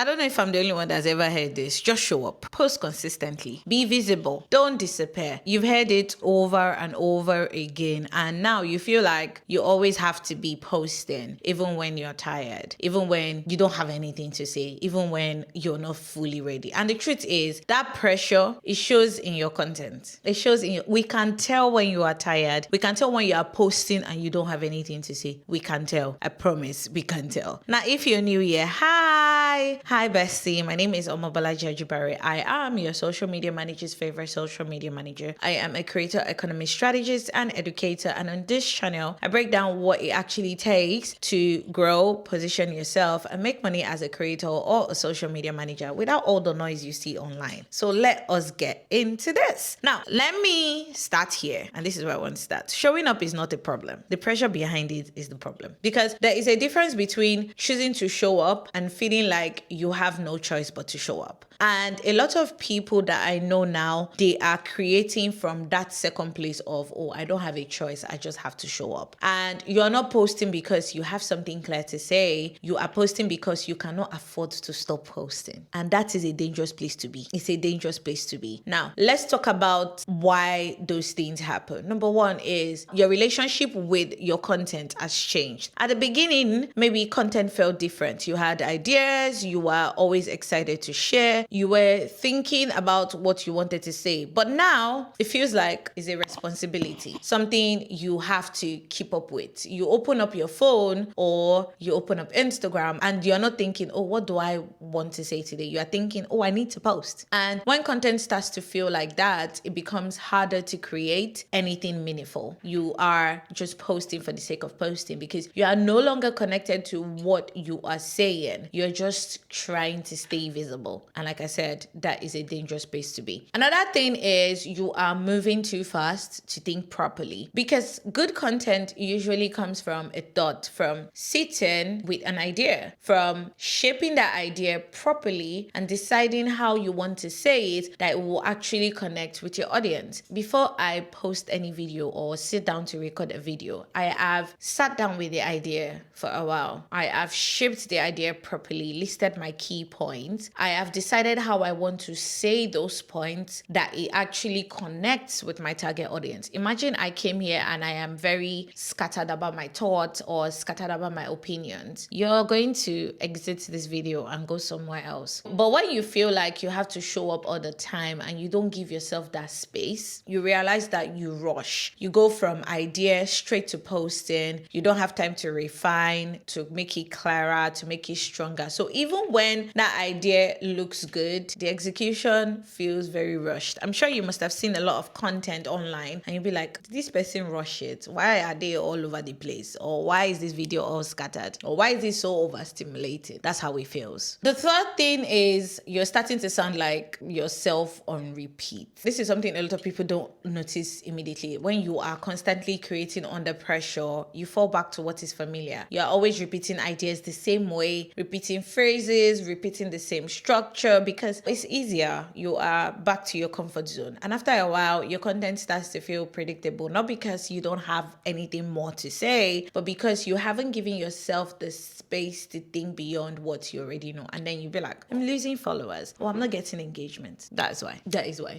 I don't know if I'm the only one that's ever heard this. Just show up. Post consistently. Be visible. Don't disappear. You've heard it over and over again. And now you feel like you always have to be posting, even when you're tired, even when you don't have anything to say, even when you're not fully ready. And the truth is that pressure, it shows in your content. It shows in we can tell when you are tired. We can tell when you are posting and you don't have anything to say. We can tell. I promise we can tell. Now, if you're new here, hi bestie. My name is Omobola Jajibare. I am your social media manager's favorite social media manager. I am a creator, economist, strategist, and educator. And on this channel, I break down what it actually takes to grow, position yourself, and make money as a creator or a social media manager without all the noise you see online. So let us get into this. Now, let me start here. And this is where I want to start. Showing up is not a problem. The pressure behind it is the problem. Because there is a difference between choosing to show up and feeling like you have no choice but to show up. And a lot of people that I know now, they are creating from that second place of, oh, I don't have a choice. I just have to show up. And you're not posting because you have something clear to say. You are posting because you cannot afford to stop posting. And that is a dangerous place to be. It's a dangerous place to be. Now, let's talk about why those things happen. Number one is your relationship with your content has changed. At the beginning, maybe content felt different. You had ideas. You were always excited to share. You were thinking about what you wanted to say. But now it feels like it's a responsibility, something you have to keep up with. You open up your phone or you open up Instagram and you're not thinking, oh, what do I want to say today? You are thinking, oh, I need to post. And when content starts to feel like that, it becomes harder to create anything meaningful. You are just posting for the sake of posting because you are no longer connected to what you are saying. You're just trying to stay visible. And like I said, that is a dangerous place to be. Another thing is you are moving too fast to think properly because good content usually comes from a thought, from sitting with an idea, from shaping that idea properly and deciding how you want to say it that it will actually connect with your audience. Before I post any video or sit down to record a video, I have sat down with the idea for a while. I have shaped the idea properly, listed my key points. I have decided how I want to say those points that it actually connects with my target audience. Imagine I came here and I am very scattered about my thoughts or scattered about my opinions. You're going to exit this video and go somewhere else. But when you feel like you have to show up all the time and you don't give yourself that space, you realize that you rush. You go from idea straight to posting. You don't have time to refine, to make it clearer, to make it stronger. So even when that idea looks good, the execution feels very rushed. I'm sure you must have seen a lot of content online and you'll be like, did this person rush it? Why are they all over the place? Or why is this video all scattered? Or why is it so overstimulated? That's how it feels. The third thing is you're starting to sound like yourself on repeat. This is something a lot of people don't notice immediately. When you are constantly creating under pressure, you fall back to what is familiar. You're always repeating ideas the same way, repeating phrases, repeating the same structure because it's easier. You are back to your comfort zone. And after a while, your content starts to feel predictable, not because you don't have anything more to say, but because you haven't given yourself the space to think beyond what you already know. And then you'll be like, I'm losing followers or I'm not getting engagement. That is why.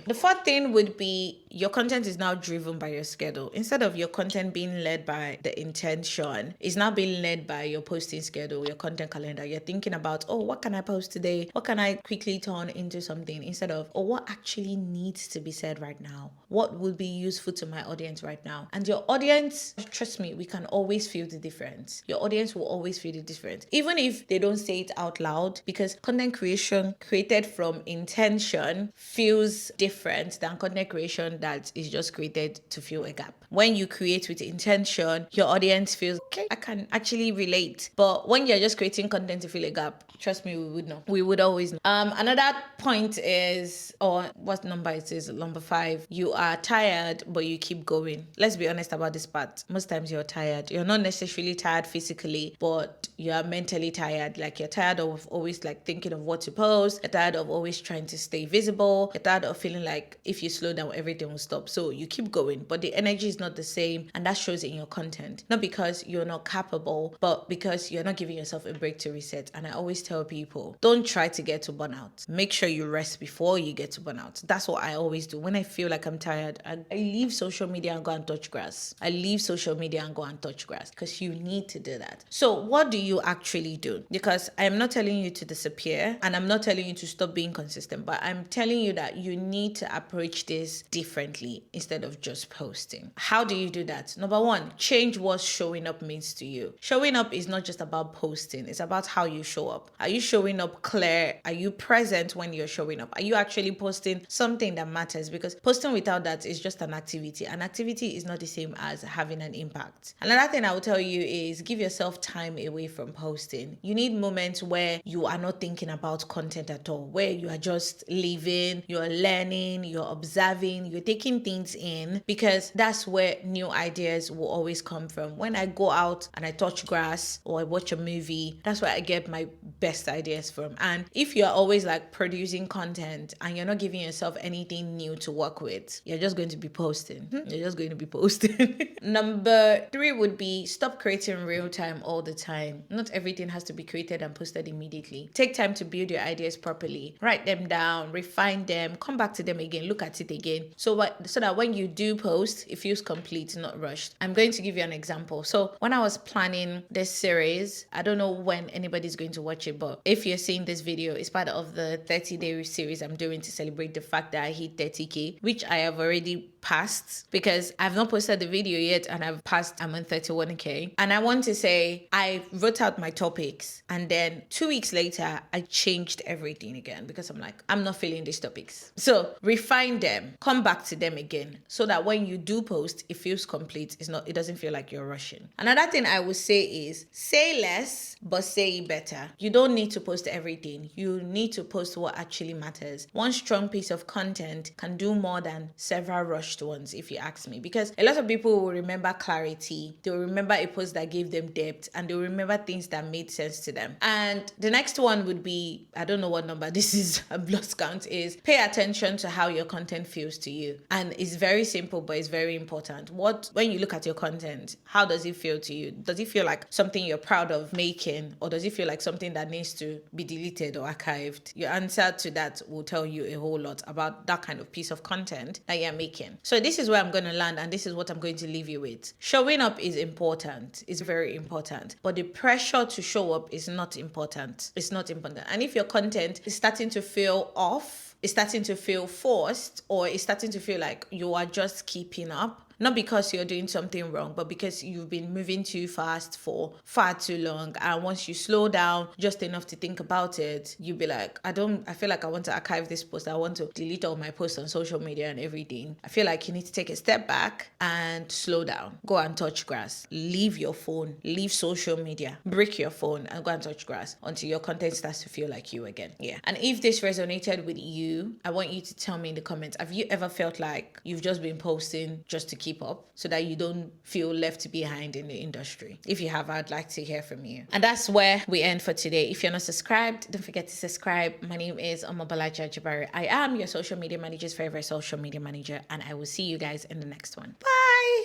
The fourth thing would be your content is now driven by your schedule. Instead of your content being led by the intention, it's now being led by your posting schedule, your content calendar. You're thinking about, oh, what can I post today? What can I quickly turn into something? Instead of, oh, what actually needs to be said right now? What will be useful to my audience right now? And your audience, trust me, we can always feel the difference. Your audience will always feel the difference. Even if they don't say it out loud, because content creation created from intention feels different than content creation that is just created to fill a gap. When you create with intention, your audience feels, okay, I can actually relate. But when you're just creating content to fill a gap, trust me, we would know. We would always know. Another point is, or what number it is, number 5, you are tired, but you keep going. Let's be honest about this part. Most times you're tired. You're not necessarily tired physically, but you are mentally tired. Like you're tired of always like thinking of what to post. You're tired of always trying to stay visible. You're tired of feeling like if you slow down, everything will stop. So you keep going, but the energy is not the same. And that shows in your content. Not because you're not capable, but because you're not giving yourself a break to reset. And I always tell people, don't try to get to burnout. Make sure you rest before you get to burnout. That's what I always do. When I feel like I'm tired, I leave social media and go and touch grass. I leave social media and go and touch grass because you need to do that. So what do you actually do? Because I am not telling you to disappear and I'm not telling you to stop being consistent, but I'm telling you that you need to approach this differently instead of just posting. How do you do that? Number 1, change what showing up means to you. Showing up is not just about posting. It's about how you show up. Are you showing up clear? Are you present when you're showing up? Are you actually posting something that matters? Because posting without that is just an activity. An activity is not the same as having an impact. Another thing I will tell you is give yourself time away from posting. You need moments where you are not thinking about content at all, where you are just living, you're learning, you're observing, you're taking things in, because that's where new ideas will always come from. When I go out and I touch grass or I watch a movie, that's where I get my best ideas from. And if you're always like producing content and you're not giving yourself anything new to work with, you're just going to be posting. You're just going to be posting. Number 3 would be stop creating real time all the time. Not everything has to be created and posted immediately. Take time to build your ideas properly. Write them down, refine them, come back to them again, look at it again. So that when you do post, it feels complete, not rushed. I'm going to give you an example. So when I was planning this series, I don't know when anybody's going to watch it, but if you're seeing this video, it's part of the 30-day series I'm doing to celebrate the fact that I hit 30K, which I have already passed because I've not posted the video yet and I've passed, I'm on 31K. And I want to say I wrote out my topics and then 2 weeks later, I changed everything again because I'm like, I'm not feeling these topics. So refine them, come back to them again so that when you do post, it feels complete. It doesn't feel like you're rushing. Another thing I would say is say less, but say it better. You don't need to post everything. You need to post what actually matters. One strong piece of content can do more than several rushed ones, if you ask me, because a lot of people will remember clarity. They'll remember a post that gave them depth and they'll remember things that made sense to them. And the next one would be, I don't know what number this is, a lost count, is pay attention to how your content feels to you. And it's very simple, but it's very important. When you look at your content, how does it feel to you? Does it feel like something you're proud of making, or does it feel like something that needs to be deleted or archived? Your answer to that will tell you a whole lot about that kind of piece of content that you're making. So this is where I'm going to land, and this is what I'm going to leave you with. Showing up is important. It's very important. But the pressure to show up is not important. It's not important. And if your content is starting to feel off, it's starting to feel forced, or it's starting to feel like you are just keeping up, not because you're doing something wrong, but because you've been moving too fast for far too long. And once you slow down just enough to think about it, you'll be like, I feel like I want to archive this post. I want to delete all my posts on social media and everything. I feel like you need to take a step back and slow down. Go and touch grass. Leave your phone. Leave social media. Break your phone and go and touch grass until your content starts to feel like you again. Yeah. And if this resonated with you, I want you to tell me in the comments, have you ever felt like you've just been posting just to keep up so that you don't feel left behind in the industry? If you have, I'd like to hear from you. And that's where we end for today. If you're not subscribed, don't forget to subscribe. My name is Omobalaja Jabari. I am your social media manager's favorite social media manager, and I will see you guys in the next one. Bye.